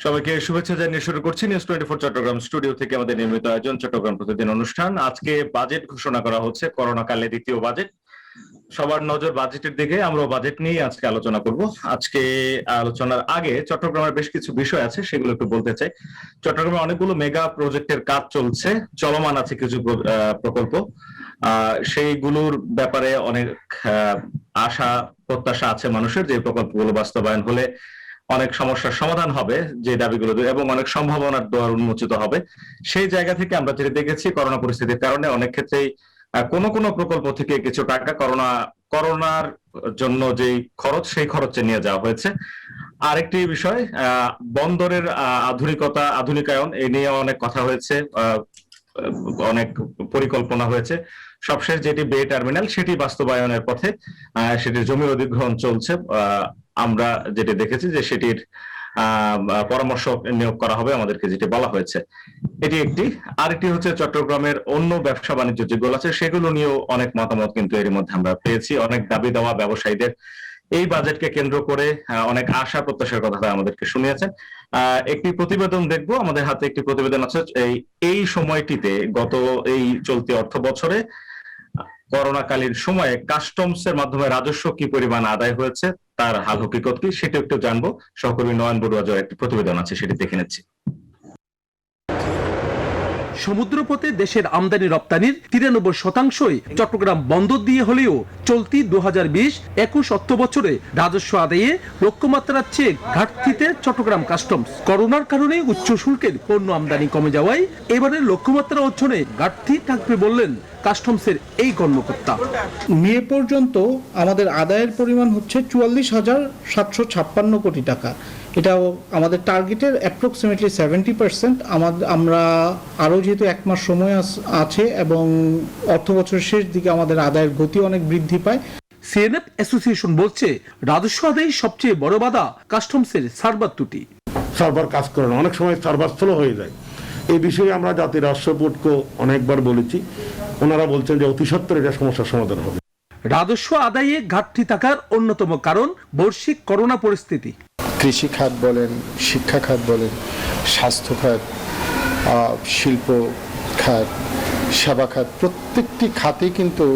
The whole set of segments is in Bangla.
সবাইকে শুভেচ্ছা জানিয়ে শুরু করছি নিউজ 24 চট্টগ্রাম স্টুডিও থেকে আমাদের নিয়মিত আয়োজন চট্টগ্রাম প্রতিদিন অনুষ্ঠান। আজকে বাজেট ঘোষণা করা হচ্ছে, করোনাকালে দ্বিতীয় বাজেট। সবার নজর বাজেটের দিকে, আমরাও বাজেট নিয়ে আজকে আলোচনা করব। আজকে আলোচনার আগে চট্টগ্রামের বেশ কিছু বিষয় আছে, সেগুলো একটু বলতে চাই। চট্টগ্রামে অনেকগুলো মেগা প্রজেক্টের কাজ চলছে, চলমান আছে কিছু প্রকল্প। সেইগুলোর ব্যাপারে অনেক আশা প্রত্যাশা আছে মানুষের, যে প্রকল্পগুলো বাস্তবায়ন হলে অনেক সমস্যার সমাধান হবে, যে দাবিগুলো, এবং অনেক সম্ভাবনার দ্বার উন্মোচিত হবে। সেই জায়গা থেকে আমরা যেটা দেখেছি, করোনা পরিস্থিতির কারণে অনেক ক্ষেত্রেই কোনো প্রকল্প থেকে কিছু টাকা করোনার জন্য যে খরচ, সেই খরচে নিয়ে যাওয়া হয়েছে। আরেকটি বিষয়, বন্দরের আধুনিকায়ন, এই নিয়ে অনেক কথা হয়েছে, অনেক পরিকল্পনা হয়েছে। সবশেষ যেটি বে টার্মিনাল, সেটি বাস্তবায়নের পথে, সেটির জমির অধিগ্রহণ চলছে। আমরা যেটি দেখেছি যে সেটির পরামর্শ নিয়োগ করা হবে, আমাদেরকে যেটি বলা হয়েছে। এটি একটি। আরেকটি হচ্ছে চট্টগ্রামের অন্য ব্যবসা বাণিজ্য যেগুলো আছে সেগুলো নিয়েও অনেক মতামত কিন্তু এর মধ্যে আমরা পেয়েছি। অনেক দাবি দেওয়া ব্যবসায়ীদের এই বাজেটকে কেন্দ্র করে অনেক আশা প্রত্যাশার কথা আমাদেরকে শুনিয়েছেন। একটি প্রতিবেদন দেখবো, আমাদের হাতে একটি প্রতিবেদন আছে। এই সময়টিতে, গত এই চলতি অর্থ বছরে করোনাকালীন সময়ে কাস্টমসের মাধ্যমে রাজস্ব কি পরিমাণ আদায় হয়েছে, তার হাল হকিকত কি, সেটা একটু জানবো। সহকর্মী নয়ন বড়ুয়া একটি প্রতিবেদন আছে, সেটি দেখে নিচ্ছি। সমুদ্রপথে দেশের আমদানি রপ্তানির 93% চট্টগ্রাম বন্দর দিয়ে হলেও চলতি 2020-21 অর্থ বছরে রাজস্ব আদায়ে লক্ষ্যমাত্রার চেয়ে ঘাটতিতে চট্টগ্রাম কাস্টমস। করোনার কারণে উচ্চ শুল্কের পণ্য আমদানি কমে যাওয়ায় এবারের লক্ষ্যমাত্রা অর্জনে ঘাটতি থাকবে বললেন কাস্টমসের এই কর্মকর্তা। মে পর্যন্ত আমাদের আদায়ের পরিমাণ হচ্ছে 44,756 কোটি টাকা। এটাও আমাদের টার্গেটের অ্যাপ্রক্সিমেটলি 70%। আমরা আরও যেহেতু এক মাস সময় আছে এবং অর্থ বছরের শেষ দিকে আমাদের আদায়ের গতি অনেক বৃদ্ধি পায়। সিএনএফ অ্যাসোসিয়েশন বলছে, রাজস্ব আদায়ে সবচেয়ে বড় বাধা কাস্টমসের সার্ভার ত্রুটি। সার্ভার কাজ করে না, অনেক সময় সার্ভার স্লো হয়ে যায়। এই বিষয়ে আমরা জাতীয় রাজস্ব বোর্ডকে অনেকবার বলেছি, ওনারা বলছেন যে অতি সত্বর এটা সমস্যার সমাধান হবে। রাজস্ব আদায়ে ঘাটতি থাকার অন্যতম কারণ বৈশ্বিক করোনা পরিস্থিতি। কৃষি খাত বলেন, শিক্ষা খাত বলেন, স্বাস্থ্য খাত, শিল্প খাত, সেবা খাত, প্রত্যেকটি খাতে কিন্তু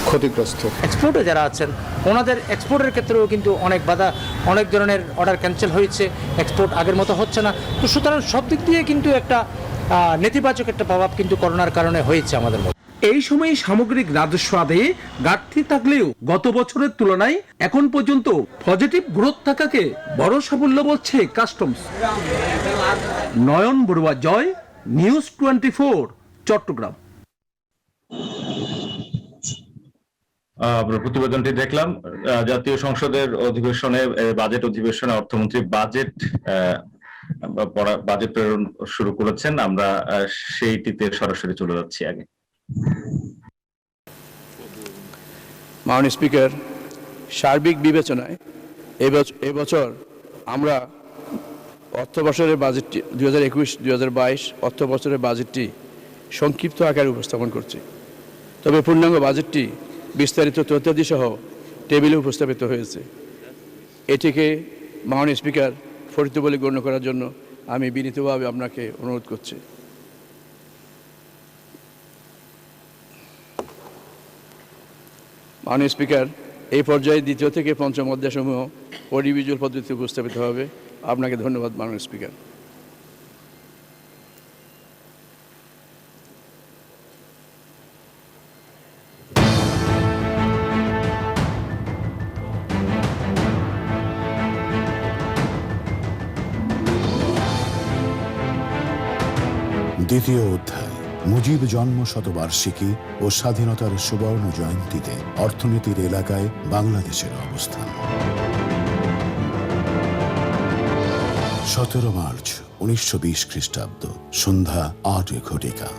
ক্ষতিগ্রস্ত। এক্সপোর্টে যারা আছেন ওনাদের এক্সপোর্টের ক্ষেত্রেও কিন্তু অনেক বাধা, অনেক ধরনের অর্ডার ক্যান্সেল হয়েছে, এক্সপোর্ট আগের মতো হচ্ছে না। তো সুতরাং সব দিক দিয়ে কিন্তু একটা নেতিবাচক একটা প্রভাব কিন্তু করোনার কারণে হয়েছে আমাদের মধ্যে। এই সময়ে সামগ্রিক রাজস্ব আদায়ে ঘাটতি থাকলেও গত বছরের তুলনায় এখন পর্যন্ত পজিটিভ গ্রোথ থাকাকে বড় সাফল্য বলছে কাস্টমস। নয়ন বড়ুয়া, নিউজ 24, চট্টগ্রাম। প্রতিবেদনটি দেখলাম। জাতীয় সংসদের অধিবেশনে, বাজেট অধিবেশনে অর্থমন্ত্রী বাজেট প্রেরণ শুরু করেছেন। আমরা সেইটিতে সরাসরি চলে যাচ্ছি আগে। মাননীয় স্পিকার, সার্বিক বিবেচনায় এবছর আমরা অর্থবছরের বাজেটটি 2021-2022 অর্থ বছরের বাজেটটি সংক্ষিপ্ত আকারে উপস্থাপন করছি। তবে পূর্ণাঙ্গ বাজেটটি বিস্তারিত তথ্যাদি সহ টেবিলে উপস্থাপিত হয়েছে। এটিকে মাননীয় স্পিকার ফরিত বলে গণ্য করার জন্য আমি বিনীতভাবে আপনাকে অনুরোধ করছি। মাননীয় স্পিকার, এই পর্যায়ে দ্বিতীয় থেকে পঞ্চম অধ্যায়সমূহ অডিওভিজুয়াল পদ্ধতিতে উপস্থাপিত হবে। আপনাকে ধন্যবাদ মাননীয় স্পিকার। দ্বিতীয় অধ্যায়, মুজিব জন্ম শতবার্ষিকী ও স্বাধীনতার সুবর্ণ জয়ন্তীতে অর্থনীতির এলাকায় বাংলাদেশের অবস্থান। 17 মার্চ 1920 খ্রিস্টাব্দ, সন্ধ্যা 8 ঘটিকা।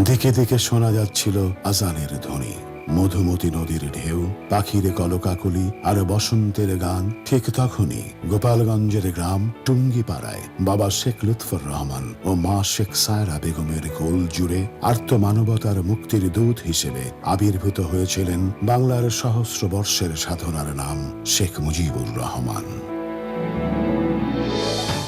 দিকে দিকে শোনা যাচ্ছিল আজানের ধ্বনি, মধুমতি নদীর ঢেউ, পাখির কলকাকলি আর বসন্তের গান। ঠিক তখনই গোপালগঞ্জের গ্রাম টুঙ্গিপাড়ায় বাবা শেখ লুৎফর রহমান ও মা শেখ সায়রা বেগমের কোল জুড়ে আর্ত মানবতার মুক্তির দূত হিসেবে আবির্ভূত হয়েছিলেন বাংলার সহস্র বর্ষের সাধনার নাম শেখ মুজিবুর রহমান।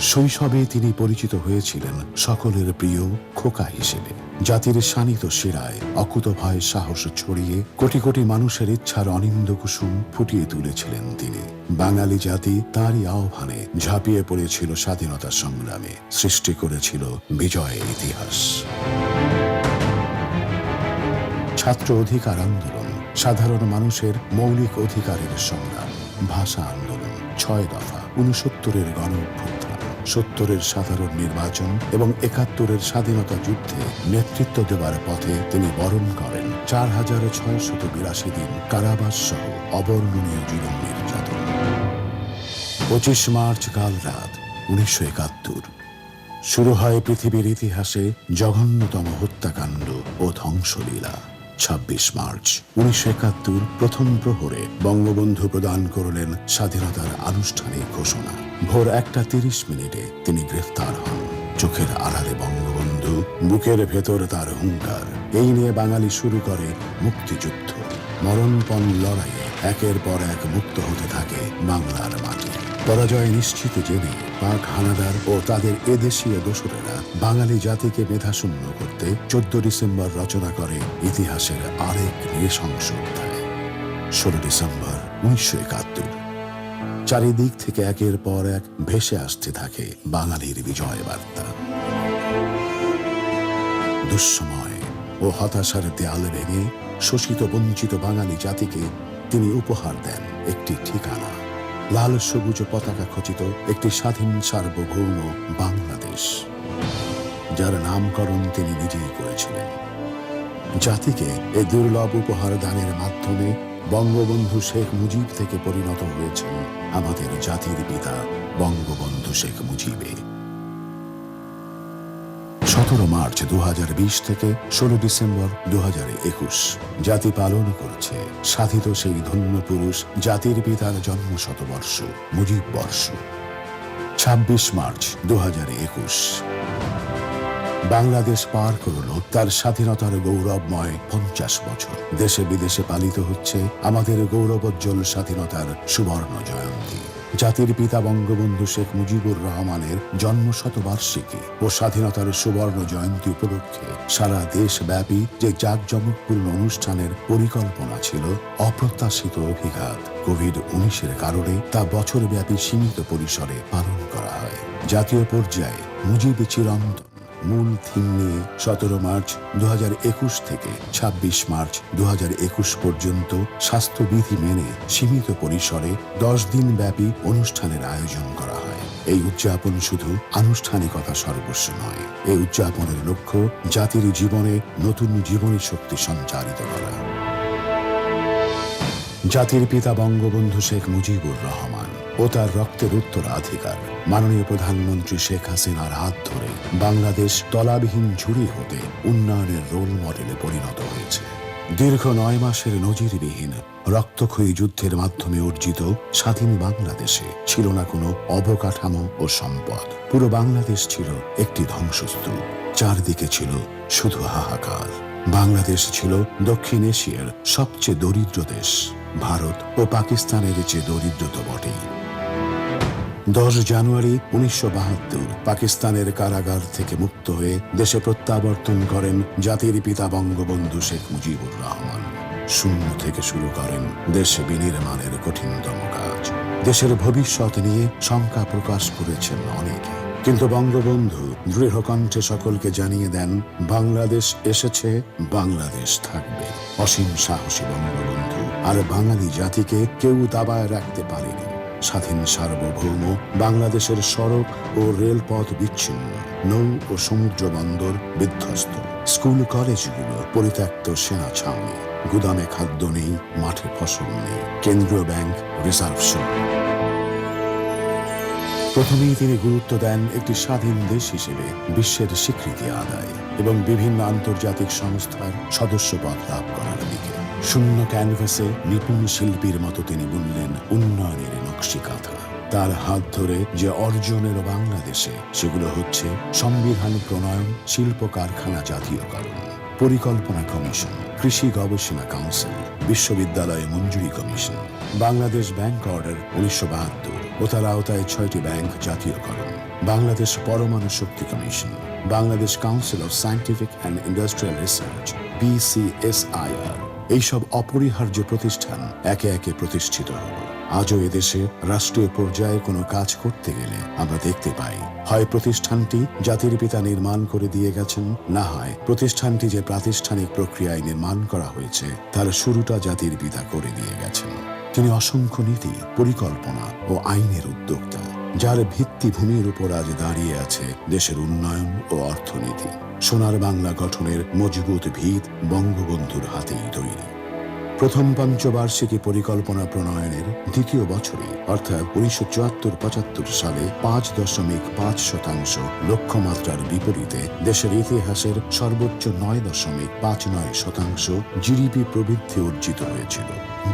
শৈশবে তিনি পরিচিত হয়েছিলেন সকলের প্রিয় খোকা হিসেবে। জাতির শানিত শিরায় অকুতভয় সাহস ছড়িয়ে কোটি কোটি মানুষের ইচ্ছার অনিন্দ কুসুম ফুটিয়ে তুলেছিলেন তিনি। বাঙালি জাতি তারই আহ্বানে ঝাঁপিয়ে পড়েছিল স্বাধীনতা সংগ্রামে, সৃষ্টি করেছিল বিজয়ের ইতিহাস। ছাত্র অধিকার আন্দোলন, সাধারণ মানুষের মৌলিক অধিকারের সংগ্রাম, ভাষা আন্দোলন, 6 দফা, 69-এর গণ অভ্যুত্থান, 70-এর সাধারণ নির্বাচন এবং 71-এর স্বাধীনতা যুদ্ধে নেতৃত্ব দেওয়ার পথে তিনি বরণ করেন 4682 দিন কারাবাস সহ অবর্ণনীয় জুলুম নির্যাতন। 25 মার্চ কাল রাত 1971 শুরু হয় পৃথিবীর ইতিহাসে জঘন্যতম হত্যাকাণ্ড ও ধ্বংসলীলা। 26 মার্চ 1971 প্রথম প্রহরে বঙ্গবন্ধু প্রদান করলেন স্বাধীনতার আনুষ্ঠানিক ঘোষণা। ভোর 1:30 তিনি গ্রেফতার হন। চোখের আড়ালে বঙ্গবন্ধু, বুকের ভেতর তার হুঙ্কার। এই নিয়ে বাঙালি শুরু করে মুক্তিযুদ্ধ। মরণপণ লড়াইয়ে একের পর এক মুক্ত হতে থাকে বাংলার মাটি। পরাজয় নিশ্চিত জেনে পাক হানাদার ও তাদের এদেশীয় দোসরেরা বাঙালি জাতিকে মেধাশূন্য করতে 14 ডিসেম্বর রচনা করে ইতিহাসের আরেক নৃশংস অধ্যায়। 16 ডিসেম্বর 1971 চারিদিক থেকে একের পর এক ভেসে আসতে থাকে বাঙালির বিজয় বার্তা। দুঃসময় ও হতাশার দেয়াল ভেঙে শোষিত বঞ্চিত বাঙালি জাতিকে তিনি উপহার দেন একটি ঠিকানা, লাল সবুজ পতাকা খচিত একটি স্বাধীন সার্বভৌম বাংলাদেশ, যার নামকরণ তিনি নিজেই করেছিলেন। জাতিকে এই দুর্লভ উপহার দানের মাধ্যমে বঙ্গবন্ধু শেখ মুজিব থেকে পরিণত হয়েছেন আমাদের জাতির পিতা বঙ্গবন্ধু শেখ মুজিবে। 17 মার্চ 2020 থেকে 16 ডিসেম্বর 2021 জাতি পালন করছে সাধিত সেই ধন্য পুরুষ জাতির পিতার জন্ম শতবর্ষ, মুজিব বর্ষ। 26 মার্চ 2021 বাংলাদেশ পার করল তার স্বাধীনতার গৌরবময় 50 বছর। দেশে বিদেশে পালিত হচ্ছে আমাদের গৌরবোজ্জ্বল স্বাধীনতার সুবর্ণ জয়ন্তী। জাতির পিতা বঙ্গবন্ধু শেখ মুজিবুর রহমানের জন্ম শতবার্ষিকী ও স্বাধীনতার সুবর্ণ জয়ন্তী উপলক্ষে সারা দেশব্যাপী যে জাঁকজমকপূর্ণ অনুষ্ঠানের পরিকল্পনা ছিল, অপ্রত্যাশিত অভিঘাত কোভিড-19-এর কারণে তা বছরব্যাপী সীমিত পরিসরে পালন করা হয়। জাতীয় পর্যায়ে মুজিব চিরন্তন মূল থিম নিয়ে 17 মার্চ 2021 থেকে 26 মার্চ 2021 পর্যন্ত স্বাস্থ্যবিধি মেনে সীমিত পরিসরে 10 দিন ব্যাপী অনুষ্ঠানের আয়োজন করা হয়। এই উদযাপন শুধু আনুষ্ঠানিকতা সর্বস্ব নয়, এই উদযাপনের লক্ষ্য জাতির জীবনে নতুন জীবনী শক্তি সঞ্চারিত করা। জাতির পিতা বঙ্গবন্ধু শেখ মুজিবুর রহমান ও তার রক্তের উত্তরাধিকার মাননীয় প্রধানমন্ত্রী শেখ হাসিনার হাত ধরে বাংলাদেশ তলাবিহীন ঝুড়ি হতে উন্নয়নের রোল মডেলে পরিণত হয়েছে। দীর্ঘ 9 মাসের নজিরবিহীন রক্তক্ষয়ী যুদ্ধের মাধ্যমে অর্জিত স্বাধীন বাংলাদেশে ছিল না কোনো অবকাঠামো ও সম্পদ। পুরো বাংলাদেশ ছিল একটি ধ্বংসস্তূপ, চারদিকে ছিল শুধু হাহাকার। বাংলাদেশ ছিল দক্ষিণ এশিয়ার সবচেয়ে দরিদ্র দেশ, ভারত ও পাকিস্তানের চেয়ে দরিদ্র তো বটেই। 10 জানুয়ারি 1972 পাকিস্তানের কারাগার থেকে মুক্ত হয়ে দেশে প্রত্যাবর্তন করেন জাতির পিতা বঙ্গবন্ধু শেখ মুজিবুর রহমান। শূন্য থেকে শুরু করেন দেশে বিনির্মাণের কঠিনতম কাজ। দেশের ভবিষ্যৎ নিয়ে শঙ্কা প্রকাশ করেছেন অনেকে, কিন্তু বঙ্গবন্ধু দৃঢ় কণ্ঠে সকলকে জানিয়ে দেন, বাংলাদেশ এসেছে, বাংলাদেশ থাকবে। অসীম সাহসী বঙ্গবন্ধু আর বাঙালি জাতিকে কেউ দাবায় রাখতে পারেনি। স্বাধীন সার্বভৌম বাংলাদেশের সড়ক ও রেলপথ বিচ্ছিন্ন, নৌ ও সমুদ্র বন্দর বিধ্বস্ত, স্কুল কলেজগুলো পরিত্যক্ত সেনা ছাউনি, গুদামে খাদ্য নেই, মাঠে ফসল নেই, কেন্দ্রীয় ব্যাংক রিজার্ভ শূন্য। প্রথমেই তিনি গুরুত্ব দেন একটি স্বাধীন দেশ হিসেবে বিশ্বের স্বীকৃতি আদায় এবং বিভিন্ন আন্তর্জাতিক সংস্থার সদস্যপদ লাভ করার দিকে। শূন্য ক্যানভাসে নিপুণ শিল্পীর মতো তিনি বুনলেন উন্নয়নের নকশিকাঁথা। তার হাত ধরে যে অর্জনের বাংলাদেশে, সেগুলো হচ্ছে সংবিধান প্রণয়ন, শিল্প কারখানা জাতীয়করণ, পরিকল্পনা কমিশন, কৃষি গবেষণা কাউন্সিল, বিশ্ববিদ্যালয় মঞ্জুরি কমিশন, বাংলাদেশ ব্যাংক অর্ডার 1972 ও তার আওতায় 6টি ব্যাংক জাতীয়করণ, বাংলাদেশ পরমাণু শক্তি commission, Bangladesh council of scientific and industrial research BCSIR, এইসব অপরিহার্য প্রতিষ্ঠান একে একে প্রতিষ্ঠিত হল। আজও এদেশে রাষ্ট্রীয় পর্যায়ে কোনো কাজ করতে গেলে আমরা দেখতে পাই, হয় প্রতিষ্ঠানটি জাতির পিতা নির্মাণ করে দিয়ে গেছেন, না হয় প্রতিষ্ঠানটি যে প্রাতিষ্ঠানিক প্রক্রিয়ায় নির্মাণ করা হয়েছে তার শুরুটা জাতির পিতা করে দিয়ে গেছেন। তিনি অসংখ্য নীতি, পরিকল্পনা ও আইনের উদ্যোক্তা, যার ভিত্তিভূমির উপর আজ দাঁড়িয়ে আছে দেশের উন্নয়ন ও অর্থনীতি। সোনার বাংলা গঠনের মজবুত ভিত বঙ্গবন্ধুর হাতেই তৈরি। প্রথম পঞ্চবার্ষিকী পরিকল্পনা প্রণয়নের দ্বিতীয় বছরে অর্থাৎ 1974-75 সালে 5.5% লক্ষ্যমাত্রার বিপরীতে দেশের ইতিহাসের সর্বোচ্চ 9.59% জিডিপি প্রবৃদ্ধি অর্জিত হয়েছিল।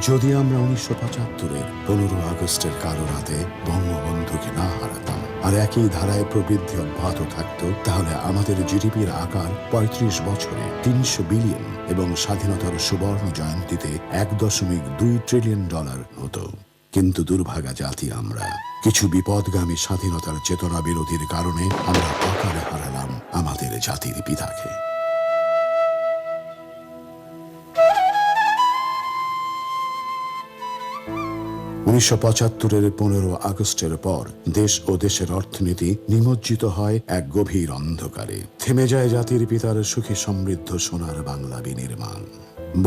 যদি আমরা 1975-এর 15 আগস্টের কালো রাতে বঙ্গবন্ধুকে না হারাতাম আর একই ধারায় প্রবৃদ্ধি অব্যাহত থাকত, তাহলে আমাদের জিডিপির আকার 35 বছরে 300 বিলিয়ন এবং স্বাধীনতার সুবর্ণ জয়ন্তীতে $1.2 ট্রিলিয়ন হতো। কিন্তু দুর্ভাগা জাতি আমরা। কিছু বিপদগামী স্বাধীনতার চেতনা বিরোধীর কারণে আমরা অকালে হারালাম আমাদের জাতির পিতাকে। 1975-এর 15 আগস্টের পর দেশ ও দেশের অর্থনীতি নিমজ্জিত হয় এক গভীর অন্ধকারে। থেমে যায় জাতির পিতার সুখী সমৃদ্ধ সোনার বাংলা বিনির্মাণ।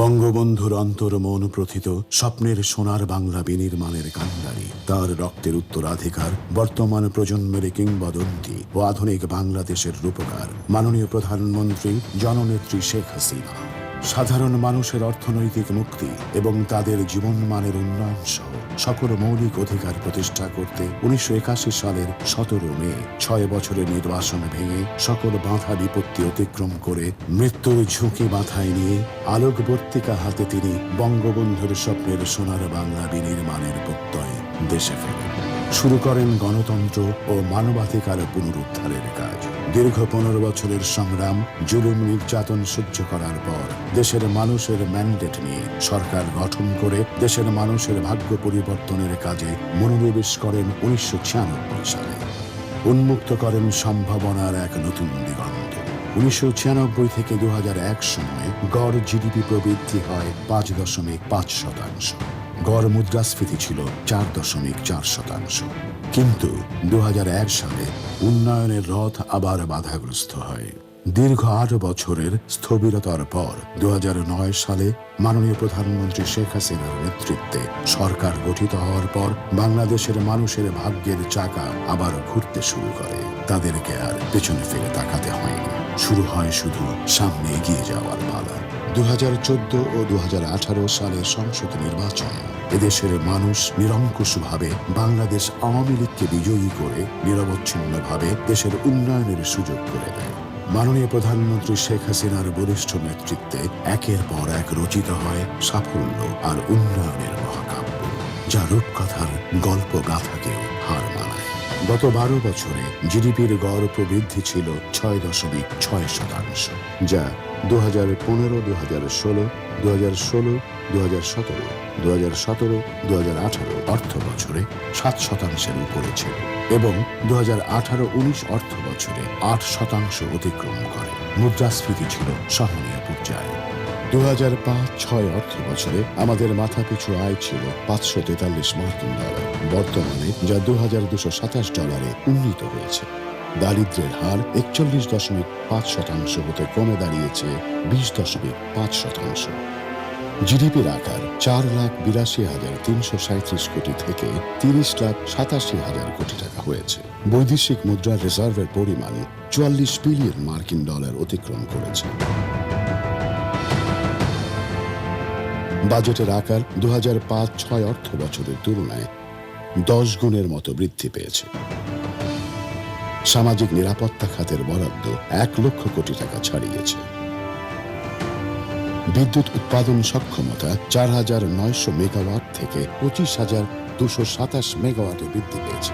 বঙ্গবন্ধুর অন্তর্মন প্রথিত স্বপ্নের সোনার বাংলা বিনির্মাণের কান্ডারি, তার রক্তের উত্তরাধিকার, বর্তমান প্রজন্মের কিংবদন্তি ও আধুনিক বাংলাদেশের রূপকার মাননীয় প্রধানমন্ত্রী জননেত্রী শেখ হাসিনা। সাধারণ মানুষের অর্থনৈতিক মুক্তি এবং তাদের জীবনমানের উন্নয়ন সহ সকল মৌলিক অধিকার প্রতিষ্ঠা করতে 1981 সালের 17 মে 6 বছরের নির্বাসন ভেঙে সকল বাধা বিপত্তি অতিক্রম করে মৃত্যুর ঝুঁকি মাথায় নিয়ে আলোকবর্তিকা হাতে তিনি বঙ্গবন্ধুর স্বপ্নের সোনার বাংলা বিনির্মাণের প্রত্যয় দেশে ফেরেন। শুরু করেন গণতন্ত্র ও মানবাধিকার পুনরুদ্ধারের কাজ। দীর্ঘ 15 বছরের সংগ্রাম, জুলুম নির্যাতন সহ্য করার পর দেশের মানুষের ম্যান্ডেট নিয়ে সরকার গঠন করে দেশের মানুষের ভাগ্য পরিবর্তনের কাজে মনোনিবেশ করেন 1996 সালে। উন্মুক্ত করেন সম্ভাবনার এক নতুন দিগন্ত। 1996 থেকে 2001 সময়ে গড় জিডিপি প্রবৃদ্ধি হয় 5.5%। গড় মুদ্রাস্ফীতি ছিল 4.4%। কিন্তু 2001 সালে উন্নয়নের রথ আবার বাধাগ্রস্ত হয়। দীর্ঘ 8 বছরের স্থবিরতার পর 2009 সালে মাননীয় প্রধানমন্ত্রী শেখ হাসিনার নেতৃত্বে সরকার গঠিত হওয়ার পর বাংলাদেশের মানুষের ভাগ্যের চাকা আবার ঘুরতে শুরু করে। তাদেরকে আর পেছনে ফিরে তাকাতে হয়নি। শুরু হয় শুধু সামনে এগিয়ে যাওয়ার পালা। 2014 ও 2018 সালের সংসদ নির্বাচন এদেশের মানুষ নিরঙ্কুশভাবে বাংলাদেশ আওয়ামী লীগকে বিজয়ী করে নিরবচ্ছিন্নভাবে দেশের উন্নয়নের সুযোগ করে দেয়। মাননীয় প্রধানমন্ত্রী শেখ হাসিনার বলিষ্ঠ নেতৃত্বে একের পর এক রচিত হয় সাফল্য আর উন্নয়নের মহাকাব্য, যা রূপকথার গল্প গাথাকেও হার মানায়। গত 12 বছরে জিডিপির গড় প্রবৃদ্ধি ছিল 6.6%, যা 2015, 2016, 2016, 2017, 2017-2018 অর্থ বছরে 7% উপরে ছিল এবং 2018-19 অর্থ বছরে 8% অতিক্রম করে। মুদ্রাস্ফীতি ছিল সহনীয় পর্যায়ে। 2005-06 অর্থ বছরে আমাদের মাথাপিছু আয় ছিল $543, বর্তমানে যা $2227 উন্নীত হয়েছে। দারিদ্র্যের হার 41.5% হতে কমে দাঁড়িয়েছে 20.5%। জিডিপির আকার 4,82,337 কোটি থেকে 30,87,000 কোটি টাকা হয়েছে। বৈদেশিক মুদ্রার রিজার্ভের পরিমাণ $44 বিলিয়ন অতিক্রম করেছে। বাজেটের আকার 2005-06 অর্থ বছরের তুলনায় 10 গুণের মতো বৃদ্ধি পেয়েছে। সামাজিক নিরাপত্তা খাতের বরাদ্দ 1 লক্ষ কোটি টাকা ছাড়িয়েছে। বিদ্যুৎ উৎপাদন সক্ষমতা 4,900 মেগাওয়াট থেকে 25,227 মেগাওয়াটে বৃদ্ধি পেয়েছে।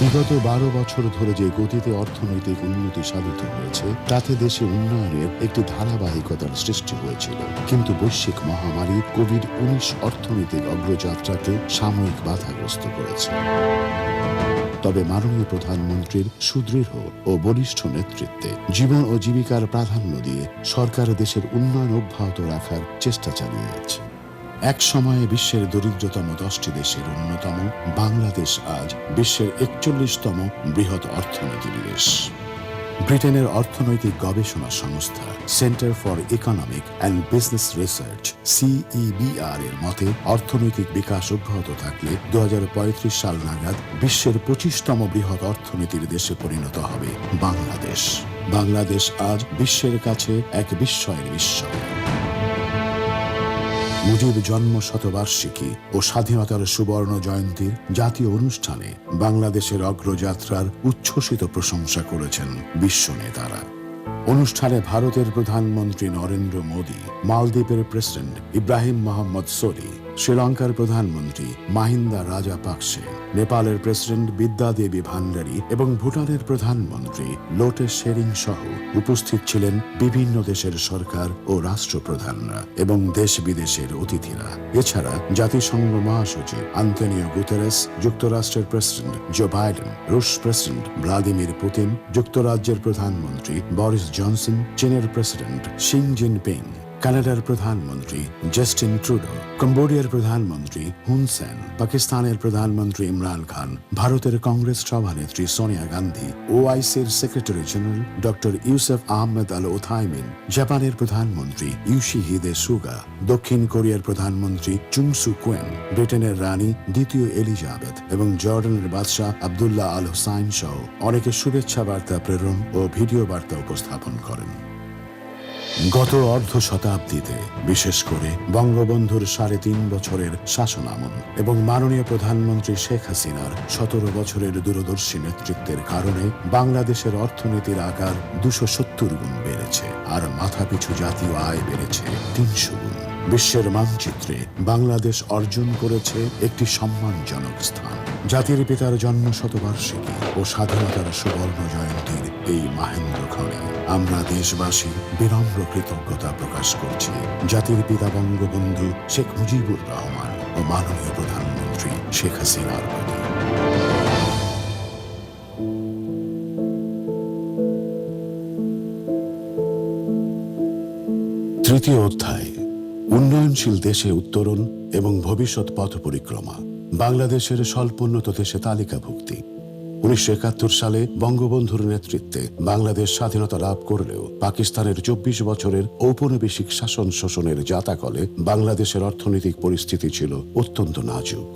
বিগত 12 বছর ধরে যে গতিতে অর্থনৈতিক উন্নতি সাধিত হয়েছে তাতে দেশে উন্নয়নের একটি ধারাবাহিকতার সৃষ্টি হয়েছিল, কিন্তু বৈশ্বিক মহামারী কোভিড-19 অর্থনৈতিক অগ্রযাত্রাকে সাময়িক বাধাগ্রস্ত করেছে। তবে মাননীয় প্রধানমন্ত্রীর সুদৃঢ় ও বলিষ্ঠ নেতৃত্বে জীবন ও জীবিকার প্রাধান্য দিয়ে সরকার দেশের উন্নয়ন অব্যাহত রাখার চেষ্টা চালিয়ে যাচ্ছে। এক সময়ে বিশ্বের দরিদ্রতম 10টি দেশের অন্যতম বাংলাদেশ আজ বিশ্বের 41তম বৃহৎ অর্থনীতির দেশ। ব্রিটেনের অর্থনৈতিক গবেষণা সংস্থা centre for economic and business research CEBR এর মতে অর্থনৈতিক বিকাশ অব্যাহত থাকলে 2035 সাল নাগাদ বিশ্বের 25তম বৃহৎ অর্থনীতির দেশে পরিণত হবে বাংলাদেশ। বাংলাদেশ আজ বিশ্বের কাছে এক বিস্ময়ের বিস্ময়। মুজিব জন্ম শতবার্ষিকী ও স্বাধীনতার সুবর্ণ জয়ন্তীর জাতীয় অনুষ্ঠানে বাংলাদেশের অগ্রযাত্রার উচ্ছ্বসিত প্রশংসা করেছেন বিশ্ব নেতারা। অনুষ্ঠানে ভারতের প্রধানমন্ত্রী নরেন্দ্র মোদী, মালদ্বীপের প্রেসিডেন্ট ইব্রাহিম মোহাম্মদ সোলি, শ্রীলঙ্কার প্রধানমন্ত্রী মাহিন্দা রাজাপাকসে, নেপালের প্রেসিডেন্ট বিদ্যা দেবী ভান্ডারী এবং ভুটানের প্রধানমন্ত্রী লোটে শেরিং সহ উপস্থিত ছিলেন বিভিন্ন দেশের সরকার ও রাষ্ট্রপ্রধানরা এবং দেশ বিদেশের অতিথিরা। এছাড়া জাতিসংঘ মহাসচিব আন্তোনিও গুতেরেস, যুক্তরাষ্ট্রের প্রেসিডেন্ট জো বাইডেন, রুশ প্রেসিডেন্ট ভ্লাদিমির পুতিন, যুক্তরাজ্যের প্রধানমন্ত্রী বরিস জনসন, চীনের প্রেসিডেন্ট শি জিনপিং, কানাডার প্রধানমন্ত্রী জাস্টিন ট্রুডো, কম্বোডিয়ার প্রধানমন্ত্রী হুন সেন, পাকিস্তানের প্রধানমন্ত্রী ইমরান খান, ভারতের কংগ্রেস সভানেত্রী সোনিয়া গান্ধী, OICর secretary general doctor Yousef Ahmed Al Othaimeen, জাপানের প্রধানমন্ত্রী ইউশিহিদে সুগা, দক্ষিণ কোরিয়ার প্রধানমন্ত্রী চুং সু কোয়েন, ব্রিটেনের রানী দ্বিতীয় এলিজাবেথ এবং জর্ডানের বাদশাহ আবদুল্লাহ আল হুসাইন সহ অনেকে শুভেচ্ছা বার্তা প্রেরণ ও ভিডিও বার্তা উপস্থাপন করেন। গত অর্ধ শতাব্দীতে বিশেষ করে বঙ্গবন্ধুর 3.5 বছরের শাসনামল এবং মাননীয় প্রধানমন্ত্রী শেখ হাসিনার 17 বছরের দূরদর্শী নেতৃত্বের কারণে বাংলাদেশের অর্থনীতির আকার 270 গুণ বেড়েছে, আর মাথাপিছু জাতীয় আয় বেড়েছে 300 গুণ। বিশ্বের মানচিত্রে বাংলাদেশ অর্জন করেছে একটি সম্মানজনক স্থান। জাতির পিতার জন্ম শতবার্ষিকী ও স্বাধীনতার সুবর্ণ জয়ন্তীর এই মাহেন্দ্রক্ষণে আমরা দেশবাসী বিনম্র কৃতজ্ঞতা প্রকাশ করছি জাতির পিতা বঙ্গবন্ধু শেখ মুজিবুর রহমান ও মাননীয় প্রধানমন্ত্রী শেখ হাসিনার প্রতি। তৃতীয় অধ্যায়, উন্নয়নশীল দেশে উত্তরণ এবং ভবিষ্যৎ পথ পরিক্রমা। বাংলাদেশের স্বল্পোন্নত দেশে তালিকাভুক্তি। 1971 সালে বঙ্গবন্ধুর নেতৃত্বে বাংলাদেশ স্বাধীনতা লাভ করলেও পাকিস্তানের 24 বছরের ঔপনিবেশিক শাসন শোষণের জাতাকলে বাংলাদেশের অর্থনৈতিক পরিস্থিতি ছিল অত্যন্ত নাজুক।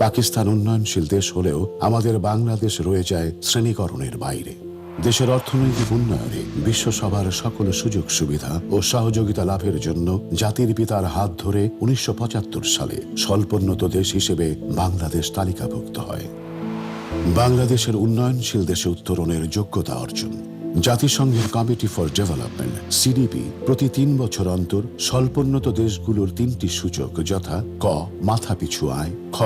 পাকিস্তান উন্নয়নশীল দেশ হলেও আমাদের বাংলাদেশ রয়ে যায় শ্রেণীকরণের বাইরে। দেশের অর্থনৈতিক উন্নয়নে বিশ্বসভার সকল সুযোগ সুবিধা ও সহযোগিতা লাভের জন্য জাতির পিতার হাত ধরে 1975 সালে স্বল্পোন্নত দেশ হিসেবে বাংলাদেশ তালিকাভুক্ত হয়। বাংলাদেশের উন্নয়নশীল দেশে উত্তরণের যোগ্যতা অর্জন। জাতিসংঘের কমিটি ফর ডেভেলপমেন্ট CDP প্রতি 3 বছর অন্তর স্বল্পোন্নত দেশগুলোর 3টি সূচক যথা ক মাথাপিছু আয়, খ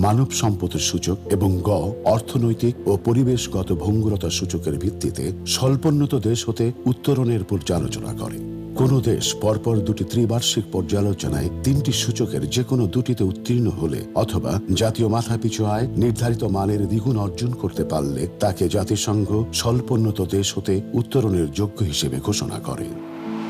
মানব সম্পদের সূচক এবং গ অর্থনৈতিক ও পরিবেশগত ভঙ্গুরতা সূচকের ভিত্তিতে স্বল্পোন্নত দেশ হতে উত্তরণের পর্যালোচনা করে। কোন দেশ পরপর 2টি ত্রিবার্ষিক পর্যালোচনায় 3টি সূচকের যে কোনো 2টিতে উত্তীর্ণ হলে অথবা জাতীয় মাথাপিছু আয় নির্ধারিত মানের দ্বিগুণ অর্জন করতে পারলে তাকে জাতিসংঘ স্বল্পোন্নত দেশ হতে উত্তরণের যোগ্য হিসেবে ঘোষণা করে।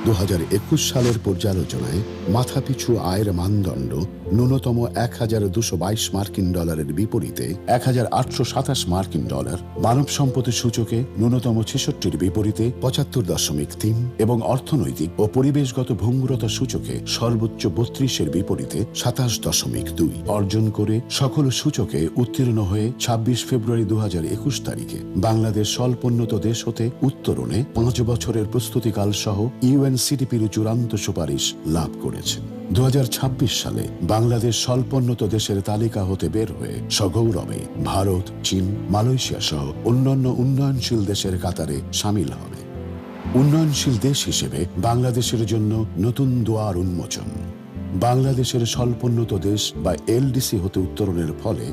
2021 সালের পর্যালোচনায় মাথাপিছু আয়ের মানদণ্ড ন্যূনতম $1,222 মার্কিন ডলারের বিপরীতে $1,827 মার্কিন ডলার, মানব সম্পদের সূচকে ন্যূনতম 66-র বিপরীতে 75.3 এবং অর্থনৈতিক ও পরিবেশগত ভঙ্গুরতা সূচকে সর্বোচ্চ 32-এর বিপরীতে 27.2 অর্জন করে সকল সূচকে উত্তীর্ণ হয়ে 26 ফেব্রুয়ারি 2021 তারিখে বাংলাদেশ স্বল্পোন্নত দেশ হতে উত্তরণে 5 বছরের প্রস্তুতিকাল সহ UNCDPর চূড়ান্ত সুপারিশ লাভ করেছে। 2026 সালে বাংলাদেশ স্বল্পোন্নত দেশের তালিকা হতে বের হয়ে সগৌরবে ভারত, চীন, মালয়েশিয়া সহ অন্যান্য উন্নয়নশীল দেশের কাতারে সামিল হবে। উন্নয়নশীল দেশ হিসেবে বাংলাদেশের জন্য নতুন দুয়ার উন্মোচন। বাংলাদেশের স্বল্পোন্নত দেশ বা LDC হতে উত্তরণের ফলে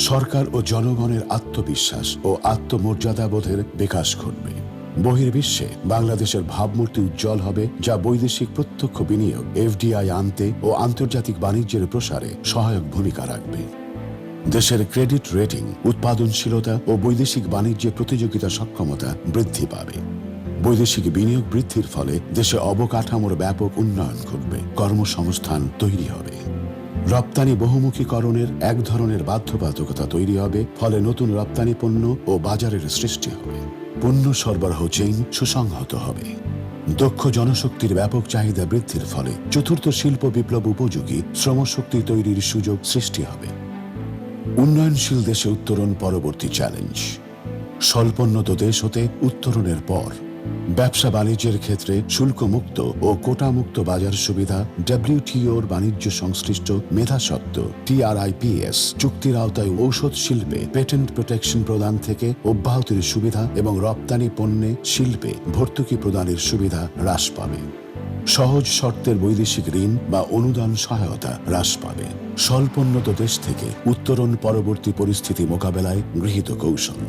সরকার ও জনগণের আত্মবিশ্বাস ও আত্মমর্যাদাবোধের বিকাশ ঘটবে। বহির্বিশ্বে বাংলাদেশের ভাবমূর্তি উজ্জ্বল হবে, যা বৈদেশিক প্রত্যক্ষ বিনিয়োগ FDI আনতে ও আন্তর্জাতিক বাণিজ্যের প্রসারে সহায়ক ভূমিকা রাখবে। দেশের ক্রেডিট রেটিং, উৎপাদনশীলতা ও বৈদেশিক বাণিজ্যে প্রতিযোগিতা সক্ষমতা বৃদ্ধি পাবে। বৈদেশিক বিনিয়োগ বৃদ্ধির ফলে দেশে অবকাঠামোর ব্যাপক উন্নয়ন ঘটবে, কর্মসংস্থান তৈরি হবে। রপ্তানি বহুমুখীকরণের এক ধরনের বাধ্যবাধকতা তৈরি হবে, ফলে নতুন রপ্তানি পণ্য ও বাজারের সৃষ্টি হবে। পণ্য সরবরাহ চেইন সুসংহত হবে। দক্ষ জনশক্তির ব্যাপক চাহিদা বৃদ্ধির ফলে চতুর্থ শিল্প বিপ্লব উপযোগী শ্রমশক্তি তৈরির সুযোগ সৃষ্টি হবে। উন্নয়নশীল দেশে উত্তরণ পরবর্তী চ্যালেঞ্জ। স্বল্পোন্নত দেশ হতে উত্তরণের পর ব্যবসা বাণিজ্যের ক্ষেত্রে শুল্কমুক্ত ও কোটামুক্ত বাজার সুবিধা, ডব্লিউটিওর বাণিজ্য সংশ্লিষ্ট মেধাস্বত্ব TRIPS চুক্তির আওতায় ঔষধ শিল্পে পেটেন্ট প্রোটেকশন প্রদান থেকে অব্যাহতির সুবিধা এবং রপ্তানি পণ্যে শিল্পে ভর্তুকি প্রদানের সুবিধা হ্রাস পাবে। সহজ শর্তের বৈদেশিক ঋণ বা অনুদান সহায়তা হ্রাস পাবে। স্বল্পোন্নত দেশ থেকে উত্তরণ পরবর্তী পরিস্থিতি মোকাবেলায় গৃহীত কৌশল।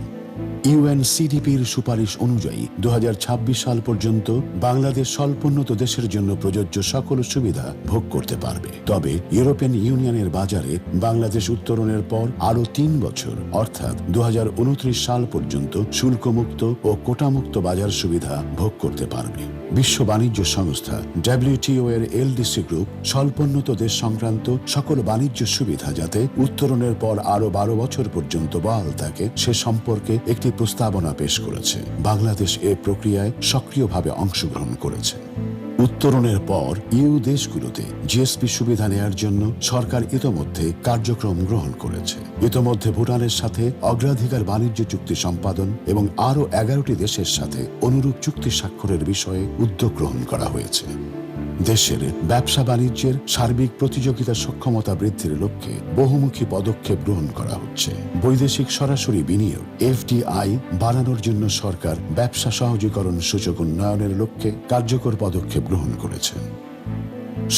UNCDP-র সুপারিশ অনুযায়ী 2026 সাল পর্যন্ত বাংলাদেশ স্বল্পোন্নত দেশের জন্য প্রযোজ্য সকল সুবিধা ভোগ করতে পারবে। তবে ইউরোপিয়ান ইউনিয়নের বাজারে বাংলাদেশ উত্তরণের পর আরও 3 বছর অর্থাৎ 2029 সাল পর্যন্ত শুল্কমুক্ত ও কোটামুক্ত বাজার সুবিধা ভোগ করতে পারবে। বিশ্ব বাণিজ্য সংস্থা WTO এর LDC গ্রুপ স্বল্পোন্নত দেশ সংক্রান্ত সকল বাণিজ্য সুবিধা যাতে উত্তরণের পর আরও 12 বছর পর্যন্ত বহাল থাকে সে সম্পর্কে একটি প্রস্তাবনা পেশ করেছে। বাংলাদেশ এ প্রক্রিয়ায় সক্রিয়ভাবে অংশগ্রহণ করেছে। উত্তরণের পর ইউ দেশগুলোতে GSP সুবিধা নেয়ার জন্য সরকার ইতোমধ্যে কার্যক্রম গ্রহণ করেছে। ইতোমধ্যে ভুটানের সাথে অগ্রাধিকার বাণিজ্য চুক্তি সম্পাদন এবং আরও 11টি দেশের সাথে অনুরূপ চুক্তি স্বাক্ষরের বিষয়ে উদ্যোগ গ্রহণ করা হয়েছে। দেশের ব্যবসা বাণিজ্যের সার্বিক প্রতিযোগিতা সক্ষমতা বৃদ্ধির লক্ষ্যে বহুমুখী পদক্ষেপ গ্রহণ করা হচ্ছে। বৈদেশিক সরাসরি বিনিয়োগ FDI বাড়ানোর জন্য সরকার ব্যবসা সহজীকরণ সূচক উন্নয়নের লক্ষ্যে কার্যকর পদক্ষেপ গ্রহণ করেছে।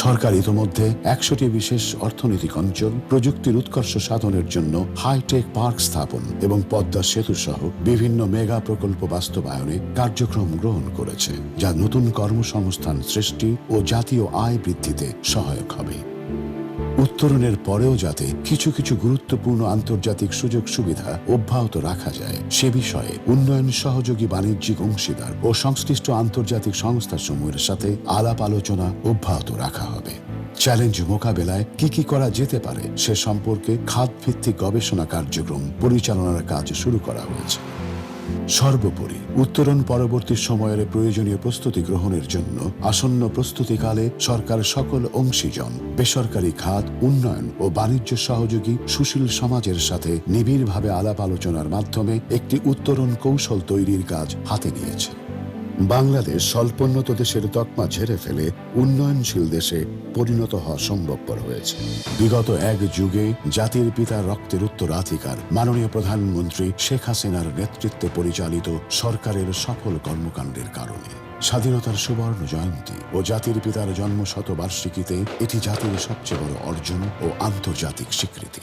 সরকার ইতোমধ্যে 100টি বিশেষ অর্থনৈতিক অঞ্চল, প্রযুক্তির উৎকর্ষ সাধনের জন্য হাইটেক পার্ক স্থাপন এবং পদ্মা সেতু সহ বিভিন্ন মেগা প্রকল্প বাস্তবায়নে কার্যক্রম গ্রহণ করেছে, যা নতুন কর্মসংস্থান সৃষ্টি ও জাতীয় আয় বৃদ্ধিতে সহায়ক হবে। উত্তরণের পরেও যাতে কিছু কিছু গুরুত্বপূর্ণ আন্তর্জাতিক সুযোগ সুবিধা অব্যাহত রাখা যায় সে বিষয়ে উন্নয়ন সহযোগী বাণিজ্যিক অংশীদার ও সংশ্লিষ্ট আন্তর্জাতিক সংস্থাসমূহের সাথে আলাপ আলোচনা অব্যাহত রাখা হবে। চ্যালেঞ্জ মোকাবেলায় কি করা যেতে পারে সে সম্পর্কে খাতভিত্তিক গবেষণা কার্যক্রম পরিচালনার কাজ শুরু করা হয়েছে। সর্বোপরি উত্তরণ পরবর্তী সময়ের প্রয়োজনীয় প্রস্তুতি গ্রহণের জন্য আসন্ন প্রস্তুতিকালে সরকার সকল অংশীজন, বেসরকারি খাত, উন্নয়ন ও বাণিজ্য সহযোগী সুশীল সমাজের সাথে নিবিড়ভাবে আলাপ আলোচনার মাধ্যমে একটি উত্তরণ কৌশল তৈরির কাজ হাতে নিয়েছে। বাংলাদেশ স্বল্পোন্নত দেশের তকমা ঝেড়ে ফেলে উন্নয়নশীল দেশে পরিণত হওয়া সম্ভবপর হয়েছে। বিগত এক যুগে জাতির পিতার রক্তের উত্তরাধিকার মাননীয় প্রধানমন্ত্রী শেখ হাসিনার নেতৃত্বে পরিচালিত সরকারের সফল কর্মকাণ্ডের কারণে। স্বাধীনতার সুবর্ণ জয়ন্তী ও জাতির পিতার জন্মশতবার্ষিকীতে এটি জাতির সবচেয়ে বড় অর্জন ও আন্তর্জাতিক স্বীকৃতি।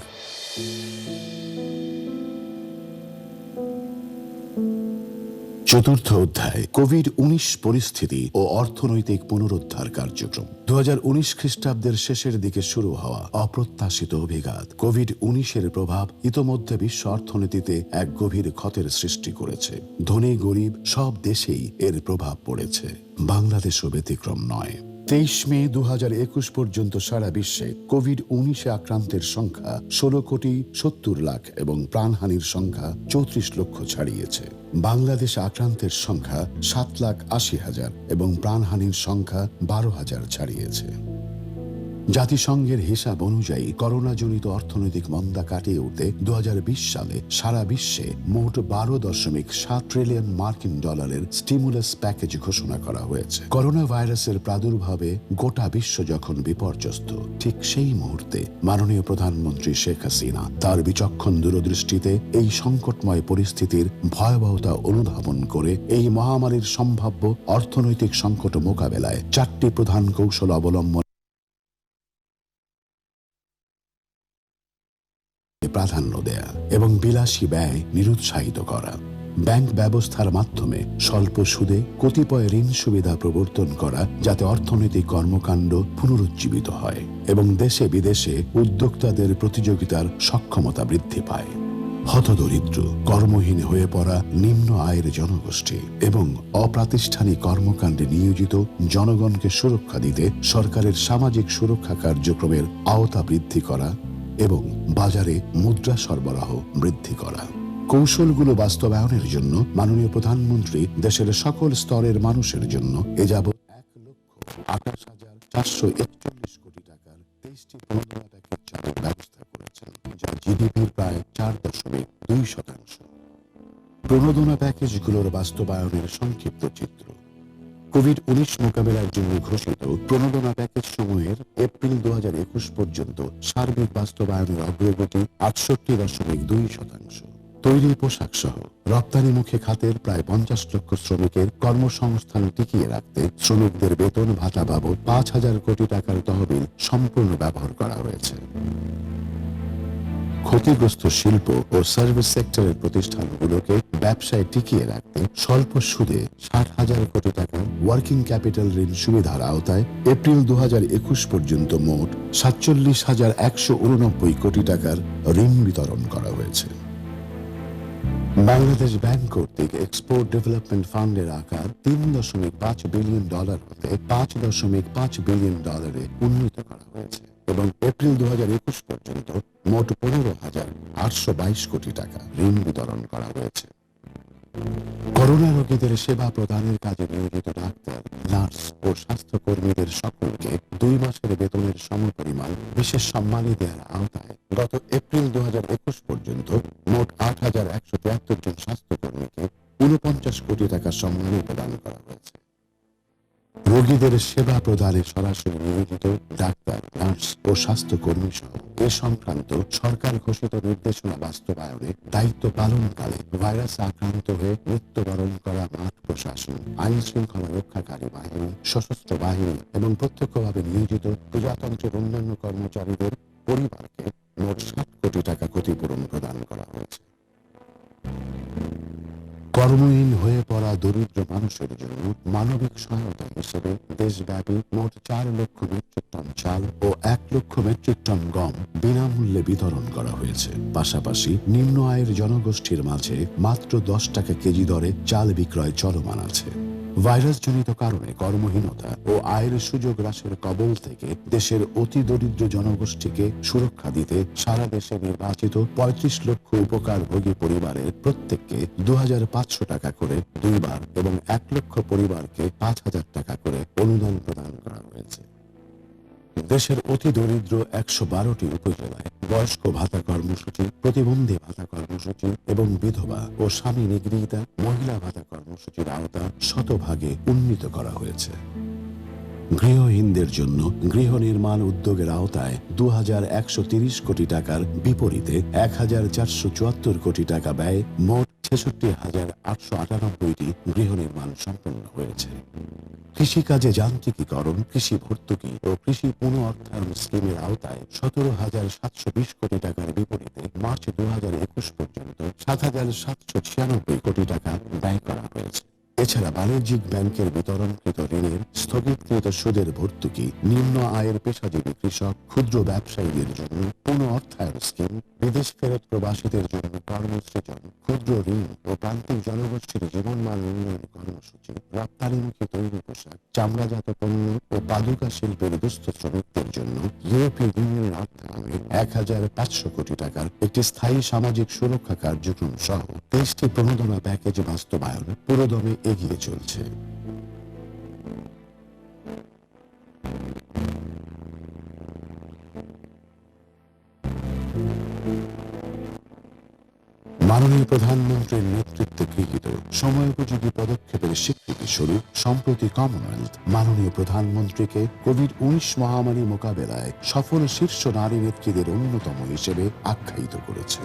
চতুর্থ অধ্যায় কোভিড-19 পরিস্থিতি ও অর্থনৈতিক পুনরুদ্ধার কার্যক্রম। 2019 খ্রিস্টাব্দের শেষের দিকে শুরু হওয়া অপ্রত্যাশিত অভিঘাত কোভিড-19-এর প্রভাব ইতোমধ্যে বিশ্ব অর্থনীতিতে এক গভীর ক্ষতের সৃষ্টি করেছে। ধনী গরিব সব দেশেই এর প্রভাব পড়েছে, বাংলাদেশও ব্যতিক্রম নয়। 23 মে 2021 পর্যন্ত সারা বিশ্বে কোভিড-19 আক্রান্তের সংখ্যা 16,70,00,000 এবং প্রাণহানির সংখ্যা 34 লক্ষ ছাড়িয়েছে। বাংলাদেশে আক্রান্তের সংখ্যা 7,80,000 এবং প্রাণহানির সংখ্যা 12,000 ছাড়িয়েছে। জাতিসংঘের হিসাব অনুযায়ী করোনাজনিত অর্থনৈতিক মন্দা কাটিয়ে উঠতে 2020 সালে সারা বিশ্বে মোট 12.7 ট্রিলিয়ন মার্কিন ডলারের স্টিমুলাস প্যাকেজ ঘোষণা করা হয়েছে। করোনা ভাইরাসের প্রাদুর্ভাবে গোটা বিশ্ব যখন বিপর্যস্ত, ঠিক সেই মুহূর্তে মাননীয় প্রধানমন্ত্রী শেখ হাসিনা তার বিচক্ষণ দূরদৃষ্টিতে এই সংকটময় পরিস্থিতির ভয়াবহতা অনুধাবন করে এই মহামারীর সম্ভাব্য অর্থনৈতিক সংকট মোকাবেলায় 4টি প্রধান কৌশল অবলম্বন প্রাধান্য দেয়া এবং বিলাসী ব্যয় নিরুৎসাহিত করা। ব্যাংক ব্যবস্থার মাধ্যমে স্বল্প সুদে কতিপয় ঋণ সুবিধা প্রবর্তন করা, যাতে অর্থনৈতিক কর্মকাণ্ড পুনরুজ্জীবিত হয় এবং দেশে বিদেশে উদ্যোক্তাদের প্রতিযোগিতার সক্ষমতা বৃদ্ধি পায়। হতদরিদ্র, কর্মহীন হয়ে পড়া নিম্ন আয়ের জনগোষ্ঠী এবং অপ্রাতিষ্ঠানিক কর্মকাণ্ডে নিয়োজিত জনগণকে সুরক্ষা দিতে সরকারের সামাজিক সুরক্ষা কার্যক্রমের আওতা বৃদ্ধি করা এবং বাজারে মুদ্রা সরবরাহ বৃদ্ধি করা। কৌশলগুলো বাস্তবায়নের জন্য মাননীয় প্রধানমন্ত্রী দেশের সকল স্তরের মানুষের জন্য এ যাবৎ 1,28,441 কোটি টাকার 23টি প্রণোদনা প্যাকেজ চালুর ব্যবস্থা করেছেন, যা জিডিপির প্রায় 4.2%। প্রণোদনা প্যাকেজগুলোর বাস্তবায়নের সংক্ষিপ্ত চিত্র। কোভিড-19 মোকাবেলার জন্য ঘোষিত প্রণোদনা প্যাকেজ সমূহের এপ্রিল 2021 পর্যন্ত সার্বিক বাস্তবায়নের অগ্রগতি 68.2%। তৈরি পোশাক সহ রপ্তানিমুখী খাতের প্রায় 50 লক্ষ শ্রমিকের কর্মসংস্থান টিকিয়ে রাখতে শ্রমিকদের বেতন ভাতা বাবদ 5,000 কোটি টাকার তহবিল সম্পূর্ণ ব্যবহার করা হয়েছে। ক্ষতিগ্রস্ত শিল্প ও সার্ভিস সেক্টরের প্রতিষ্ঠানগুলোকে ব্যবসায় টিকিয়ে রাখতে স্বল্প সুদে 60,000 কোটি টাকা ওয়ার্কিং ক্যাপিটাল ঋণ সুবিধার আওতায় এপ্রিল 2021 পর্যন্ত মোট 47,189 কোটি টাকার ঋণ বিতরণ করা হয়েছে। বাংলাদেশ ব্যাংক কর্তৃক এক্সপোর্ট ডেভেলপমেন্ট ফান্ডের আকার $3.5 বিলিয়ন হতে $5.5 বিলিয়ন উন্নীত করা হয়েছে এবং এপ্রিল 2021 পর্যন্ত মোট 15,822 কোটি টাকা ঋণ বিতরণ করা হয়েছে। করোনা রোগীদের সেবা প্রদানের কাজে নিয়োজিত ডাক্তার, নার্স ও স্বাস্থ্যকর্মীদের সকলকে 2 মাসের বেতনের সমপরিমাণ বিশেষ সম্মানী দেওয়ার আওতায় গত এপ্রিল 2021 পর্যন্ত মোট 8,173 জন স্বাস্থ্যকর্মীকে 49 কোটি টাকা সম্মানী প্রদান করা হয়েছে। রোগীদের সেবা প্রদানে সরাসরি নিয়োজিত ডাক্তার, নার্স ও স্বাস্থ্যকর্মী সহ এ সংক্রান্ত সরকার ঘোষিত নির্দেশনা বাস্তবায়নে দায়িত্ব পালনকালে ভাইরাসে আক্রান্ত হয়ে মৃত্যুবরণ করা মাঠ প্রশাসন, আইন শৃঙ্খলা রক্ষাকারী বাহিনী, সশস্ত্র বাহিনী এবং প্রত্যক্ষভাবে নিয়োজিত প্রজাতন্ত্রের অন্যান্য কর্মচারীদের পরিবারকে মোট 7 কোটি টাকা ক্ষতিপূরণ প্রদান করা হয়েছে। কর্মহীন হয়ে পড়া দরিদ্র মানুষের জন্য মানবিক সহায়তা হিসেবে দেশব্যাপী মোট 4 লক্ষ মেট্রিক টন চাল ও 1 লক্ষ মেট্রিক টন গম বিনামূল্যে বিতরণ করা হয়েছে। পাশাপাশি নিম্ন আয়ের জনগোষ্ঠীর মাঝে মাত্র 10 টাকা কেজি দরে চাল বিক্রয় চলমান আছে। ভাইরাসজনিত কারণে কর্মহীনতা ও আয়ের সুযোগ হ্রাসের কবল থেকে দেশের অতি দরিদ্র জনগোষ্ঠীকে সুরক্ষা দিতে সারা দেশে নির্বাচিত 35 লক্ষ উপকারভোগী পরিবারের প্রত্যেককে 2,500 টাকা করে 2 বার এবং 1 লক্ষ পরিবারকে 5,000 টাকা করে অনুদান প্রদান করা হয়েছে। দেশের অতি দরিদ্র 112টি উপজেলায় বয়স্ক ভাতা কর্মসূচি, প্রতিবন্ধী ভাতা কর্মসূচি এবং বিধবা ও স্বামী নিগৃহীতা মহিলা ভাতা কর্মসূচির আওতা শতভাগে উন্নীত করা হয়েছে। গৃহহীনদের জন্য গৃহ নির্মাণ উদ্যোগের আওতায় 2,130 কোটি টাকার বিপরীতে 1,474 কোটি টাকা ব্যয়ে মোট 66,898টি গৃহ নির্মাণ সম্পন্ন হয়েছে। কৃষিকাজে যান্ত্রিকীকরণ, কৃষি ভর্তুকি ও কৃষি পুনঃ অর্থায়ন স্কিমের আওতায় 17,720 কোটি টাকার বিপরীতে মার্চ 2021 পর্যন্ত 7,796 কোটি টাকা ব্যয় করা হয়েছে। এছাড়া বাণিজ্যিক ব্যাংকের বিতরণকৃত ঋণের স্থগিতকৃত সুদের ভর্তুকি, নিম্ন আয়ের পেশাজীবী কৃষক, ক্ষুদ্র ব্যবসায়ীদের জন্য পুনঃ অর্থায়ন স্কিম, বিদেশ ফেরত প্রবাসীদের জন্য কর্মসৃজন, ক্ষুদ্র ঋণ ও প্রান্তিক জনগোষ্ঠীর জীবনমান উন্নয়ন কর্মসূচি, রপ্তানিমুখী তৈরি পোশাক, চামড়াজাত পণ্য ও পাদুকা শিল্পের দুস্থ শ্রমিকদের জন্য ইউরোপীয় ইউনিয়নের অর্থায়নে 1,500 কোটি টাকার একটি স্থায়ী সামাজিক সুরক্ষা কার্যক্রম সহ 23টি প্রণোদনা প্যাকেজ বাস্তবায়ন পুরোদমে এগিয়ে চলছে। মাননীয় প্রধানমন্ত্রীর নেতৃত্বে গৃহীত সময়োপযোগী পদক্ষেপের স্বীকৃতি স্বরূপ সম্প্রতি কমনওয়েলথ মাননীয় প্রধানমন্ত্রীকে কোভিড-19 মহামারী মোকাবেলায় সফল শীর্ষ নারী নেত্রীদের অন্যতম হিসেবে আখ্যায়িত করেছে।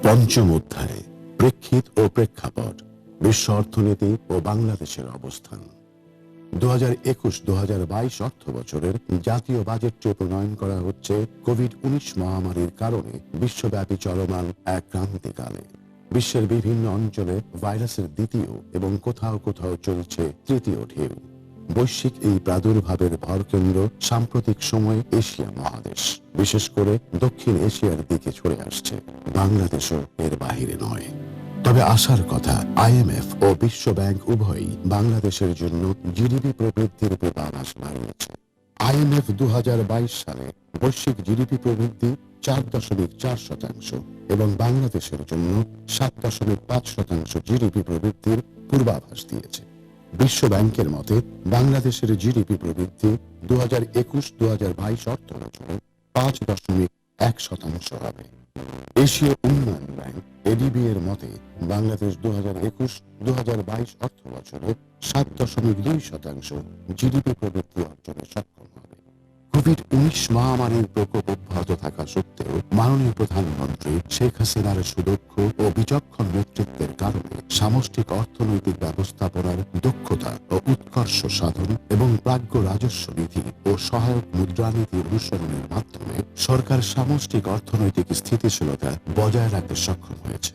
পঞ্চম অধ্যায়, প্রেক্ষিত ও প্রেক্ষাপট, বিশ্ব অর্থনীতি ও বাংলাদেশের অবস্থান। 2021-2022 অর্থ বছরের জাতীয় বাজেটটি প্রণয়ন করা হচ্ছে কোভিড-19 মহামারীর কারণে বিশ্বব্যাপী চলমান এক ক্রান্তিকালে। বিশ্বের বিভিন্ন অঞ্চলে ভাইরাসের দ্বিতীয় এবং কোথাও কোথাও চলছে তৃতীয় ঢেউ। বৈশ্বিক এই প্রাদুর্ভাবের ভরকেন্দ্র সাম্প্রতিক সময়ে এশিয়া মহাদেশ, বিশেষ করে দক্ষিণ এশিয়ার দিকে ছড়ে আসছে। বাংলাদেশও এর বাহিরে নয়। তবে আশার কথা, আইএমএফ ও বিশ্ব ব্যাংক উভয়ই বাংলাদেশের জন্য জিডিপি প্রবৃদ্ধির পূর্বাভাস বাড়িয়েছে। আইএমএফ 2022 সালে বৈশ্বিক জিডিপি প্রবৃদ্ধি 4.4% এবং বাংলাদেশের জন্য 7.5% জিডিপি প্রবৃদ্ধির পূর্বাভাস দিয়েছে। বিশ্ব ব্যাংকের মতে বাংলাদেশের জিডিপি প্রবৃদ্ধি 2021-2022 অর্থ বছরে 5.1% হবে। এশীয় উন্নয়ন ব্যাংক এডিবি এর মতে বাংলাদেশ 2021-2022 অর্থ বছরে 7.2% জিডিপি প্রবৃদ্ধি অর্জনে সক্ষম হবে। কোভিড-19 মহামারীর প্রকোপ অব্যাহত থাকা সত্ত্বেও মাননীয় প্রধানমন্ত্রী শেখ হাসিনার সুদক্ষ ও বিচক্ষণ নেতৃত্বের কারণে সামষ্টিক অর্থনৈতিক ব্যবস্থাপনার দক্ষতা ও উৎকর্ষ সাধন এবং প্রাজ্ঞ রাজস্ব নীতি ও সহায়ক মুদ্রানীতি অনুসরণের মাধ্যমে সরকার সামষ্টিক অর্থনৈতিক স্থিতিশীলতা বজায় রাখতে সক্ষম হয়েছে।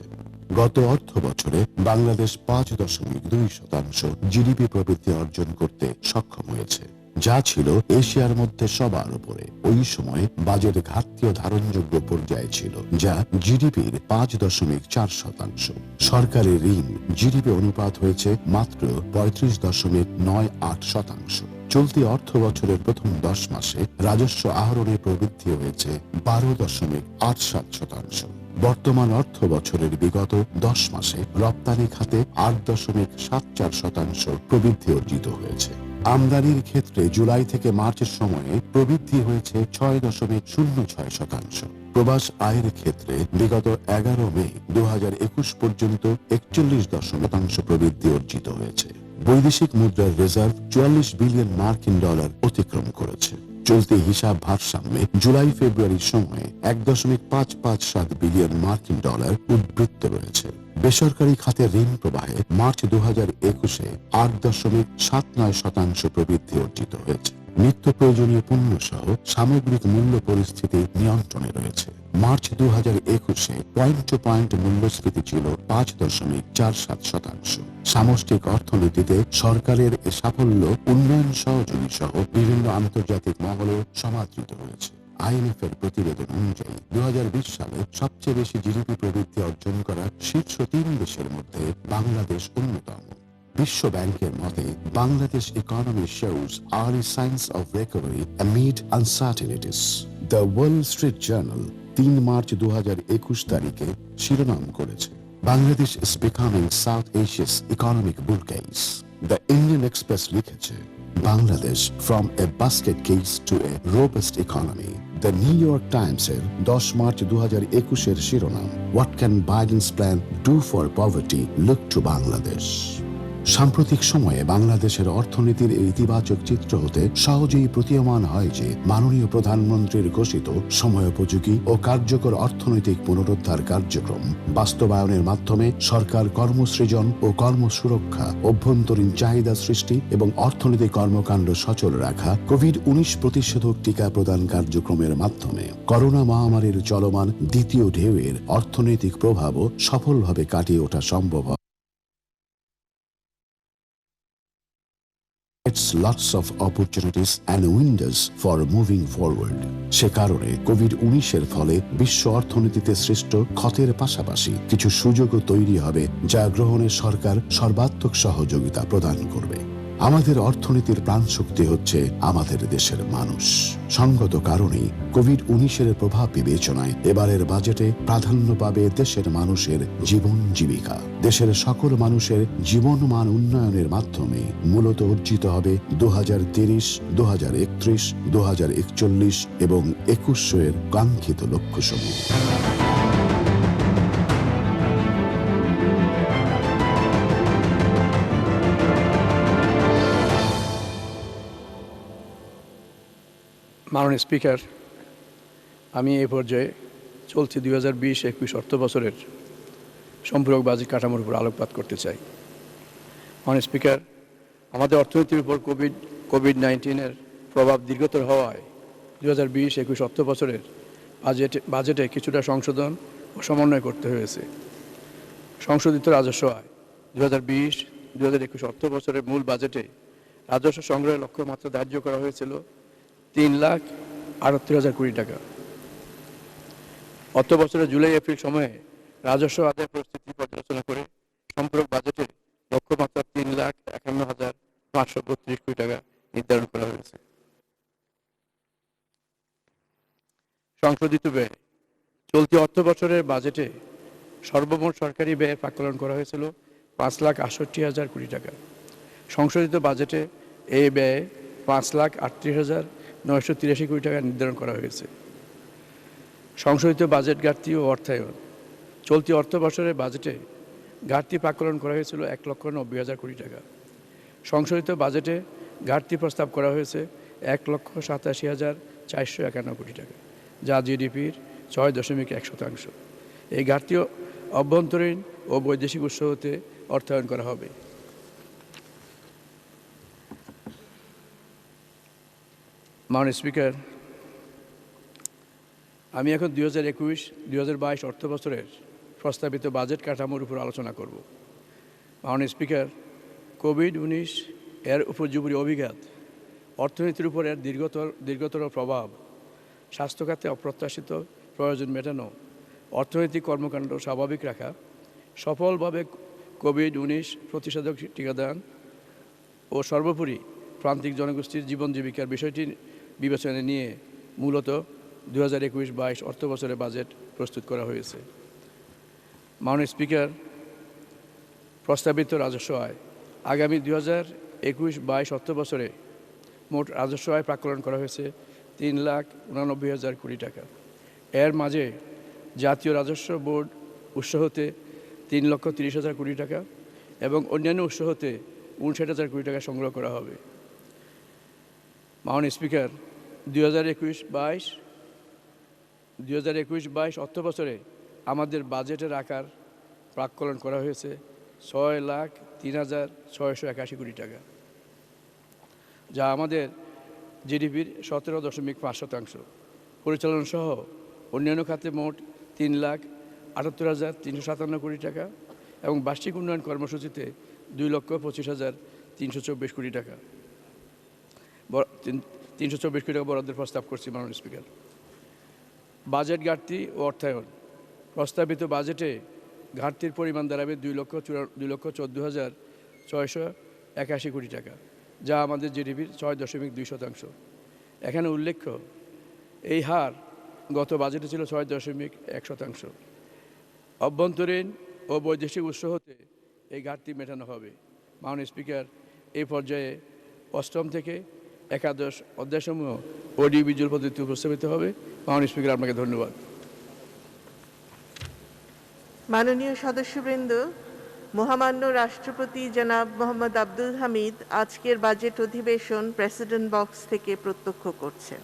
গত অর্থ বছরে বাংলাদেশ 5.2% জিডিপি প্রবৃদ্ধি অর্জন করতে সক্ষম হয়েছে, যা ছিল এশিয়ার মধ্যে সবার উপরে। ওই সময় বাজেট ঘাটতিও ধারণযোগ্য পর্যায়ে ছিল, যা জিডিপির 5.4%। সরকারের ঋণ জিডিপি অনুপাত হয়েছে মাত্র 35.98%। চলতি অর্থ বছরের প্রথম 10 মাসে রাজস্ব আহরণে প্রবৃদ্ধি হয়েছে 12.87%। বর্তমান অর্থ বছরের বিগত 10 মাসে রপ্তানি খাতে 8.74% প্রবৃদ্ধি অর্জিত হয়েছে। আমদানির ক্ষেত্রে জুলাই থেকে মার্চের সময়ে প্রবৃদ্ধি হয়েছে 6.06%। প্রবাস আয়ের ক্ষেত্রে বিগত 11 মে 2021 পর্যন্ত 41% প্রবৃদ্ধি অর্জিত হয়েছে। বৈদেশিক মুদ্রার রিজার্ভ 44 বিলিয়ন মার্কিন ডলার অতিক্রম করেছে। চলতি হিসাব ভারসাম্যে জুলাই ফেব্রুয়ারির সময়ে 1.557 বিলিয়ন মার্কিন ডলার উদ্বৃত্ত রয়েছে। বেসরকারি খাতে ঋণ প্রবাহে মার্চ 2021-এ 8.79% প্রবৃদ্ধি অর্জিত হয়েছে। নিত্য প্রয়োজনীয় পণ্য সহ সামগ্রিক মূল্য পরিস্থিতি নিয়ন্ত্রণে রয়েছে। মার্চ 2021-এ পয়েন্ট টু পয়েন্ট মূল্যস্ফীতি ছিল 5.47%। সামষ্টিক অর্থনীতিতে সরকারের এ সাফল্য উন্নয়ন সহযোগী সহ বিভিন্ন আন্তর্জাতিক মহলেও সমাদৃত হয়েছে। আইএমএফ এর প্রতিবেদন অনুযায়ী 2020 সালে সবচেয়ে বেশি জিডিপি প্রবৃদ্ধি অর্জন করা শীর্ষ 3 দেশের মধ্যে বাংলাদেশ অন্যতম। বিশ্ব ব্যাংকের মতে Bangladesh economy shows early signs of recovery amid uncertainties. The Wall Street Journal 3 March 2021 তারিখে শিরোনাম করেছে, Bangladesh is becoming South Asia's economic bull case. The Indian Express লিখেছে, Bangladesh from a basket case to a robust economy. The New York Times এর 10 মার্চ 2021 শিরোনাম, What can Biden's plan do for poverty? Look to Bangladesh. সাম্প্রতিক সময়ে বাংলাদেশের অর্থনীতির এই ইতিবাচক চিত্র হতে সহজেই প্রতীয়মান হয় যে মাননীয় প্রধানমন্ত্রীর ঘোষিত সময়োপযোগী ও কার্যকর অর্থনৈতিক পুনরুদ্ধার কার্যক্রম বাস্তবায়নের মাধ্যমে সরকার কর্মসৃজন ও কর্মসুরক্ষা, অভ্যন্তরীণ চাহিদা সৃষ্টি এবং অর্থনৈতিক কর্মকাণ্ড সচল রাখা, কোভিড-19 প্রতিষেধক টিকা প্রদান কার্যক্রমের মাধ্যমে করোনা মহামারীর চলমান দ্বিতীয় ঢেউয়ের অর্থনৈতিক প্রভাবও সফলভাবে কাটিয়ে ওঠা সম্ভব হয়। It's lots of opportunities and windows for moving forward. সে কারণে কোভিড-19 এর ফলে বিশ্ব অর্থনীতিতে সৃষ্ট ক্ষতের পাশাপাশি কিছু সুযোগও তৈরি হবে, যা গ্রহণে সরকার সর্বাত্মক সহযোগিতা প্রদান করবে। আমাদের অর্থনীতির প্রাণশক্তি হচ্ছে আমাদের দেশের মানুষ। সঙ্গত কারণেই কোভিড-19 এর প্রভাব বিবেচনায় এবারের বাজেটে প্রাধান্য পাবে দেশের মানুষের জীবন জীবিকা। দেশের সকল মানুষের জীবনমান উন্নয়নের মাধ্যমে মূলত অর্জিত হবে 2030, 2031, 2041 এবং 2100 এর কাঙ্ক্ষিত লক্ষ্যসমূহ। মাননীয় স্পিকার, আমি এই পর্যায়ে চলতি 2020-21 অর্থ বছরের সম্পূরক বাজেট কাঠামোর উপর আলোকপাত করতে চাই। মাননীয় স্পিকার, আমাদের অর্থনীতির উপর কোভিড-19 প্রভাব দীর্ঘতর হওয়ায় 2020-21 অর্থ বছরের বাজেটে কিছুটা সংশোধন ও সমন্বয় করতে হয়েছে। সংশোধিত রাজস্ব আয় 2020-2021 অর্থ বছরের মূল বাজেটে রাজস্ব সংগ্রহের লক্ষ্যমাত্রা ধার্য করা হয়েছিল 3,38,000 কোটি টাকা। অর্থ বছরের জুলাই-এপ্রিল সময়ে রাজস্ব আদায় পরিস্থিতি পর্যালোচনা করে সম্পূরক বাজেটে লক্ষ্যমাত্রা 3,51,532 কোটি টাকা নির্ধারণ করা হয়েছে। সংশোধিত ব্যয় চলতি অর্থ বছরের বাজেটে সর্বমোট সরকারি ব্যয় প্রাক্কলন করা হয়েছিল 5,68,000 কোটি টাকা। সংশোধিত বাজেটে এই ব্যয় 5,38,983 কোটি টাকা নির্ধারণ করা হয়েছে। সংশোধিত বাজেট ঘাটতি ও অর্থায়ন চলতি অর্থ বছরের বাজেটে ঘাটতি প্রাক্কলন করা হয়েছিল 1,90,000 কোটি টাকা। সংশোধিত বাজেটে ঘাটতি প্রস্তাব করা হয়েছে 1,87,451 কোটি টাকা, যা জিডিপির 6.1%। এই ঘাটতি অভ্যন্তরীণ ও বৈদেশিক উৎস হতে অর্থায়ন করা হবে। মাননীয় স্পিকার, আমি এখন 2021-2022 অর্থ বছরের প্রস্তাবিত বাজেট কাঠামোর উপর আলোচনা করব। মাননীয় স্পিকার, কোভিড-19 এর উপর্যুপরি অভিঘাত, অর্থনীতির উপর এর দীর্ঘতর প্রভাব, স্বাস্থ্য খাতে অপ্রত্যাশিত প্রয়োজন মেটানো, অর্থনৈতিক কর্মকাণ্ড স্বাভাবিক রাখা, সফলভাবে কোভিড-19 প্রতিষেধক টিকাদান ও সর্বোপরি প্রান্তিক জনগোষ্ঠীর জীবন জীবিকার বিষয়টি বিবেচনায় নিয়ে মূলত 2021-22 অর্থ বছরের বাজেট প্রস্তুত করা হয়েছে। মাননীয় স্পিকার, প্রস্তাবিত রাজস্ব আয় আগামী 2021-22 অর্থ বছরে মোট রাজস্ব আয় প্রাক্কলন করা হয়েছে 3,89,000 কোটি টাকা। এর মাঝে জাতীয় রাজস্ব বোর্ড উৎস হতে 3,30,000 কোটি টাকা এবং অন্যান্য উৎস হতে 59,000 কোটি টাকা সংগ্রহ করা হবে। মাননীয় স্পিকার, 2021-22 অর্থ বছরে আমাদের বাজেটের আকার প্রাক্কলন করা হয়েছে 6,03,681 কোটি টাকা, যা আমাদের জিডিপির 17.5%। পরিচালনা সহ অন্যান্য খাতে মোট 3,78,357 কোটি টাকা এবং বার্ষিক উন্নয়ন কর্মসূচিতে 2,25,324 কোটি টাকা 324 কোটি টাকা বরাদ্দের প্রস্তাব করছি। মাননীয় স্পিকার, বাজেট ঘাটতি ও অর্থায়ন প্রস্তাবিত বাজেটে ঘাটতির পরিমাণ দাঁড়াবে 2,14,681 কোটি টাকা, যা আমাদের জিডিপির 6.2%। এখানে উল্লেখ্য, এই হার গত বাজেটে ছিল 6.1%। অভ্যন্তরীণ ও বৈদেশিক উৎস হতে এই ঘাটতি মেটানো হবে। মাননীয় স্পিকার, এই পর্যায়ে অষ্টম থেকে একাদশ অধ্যায়সমূহ অডিও ভিজুয়াল পদ্ধতিতে উপস্থাপিত হবে। মাননীয় স্পিকার, আপনাকে ধন্যবাদ। মাননীয় সদস্যবৃন্দ, মহামান্য রাষ্ট্রপতি জনাব মোহাম্মদ আব্দুল হামিদ আজকের বাজেট অধিবেশন প্রেসিডেন্ট বক্স থেকে প্রত্যক্ষ করছেন।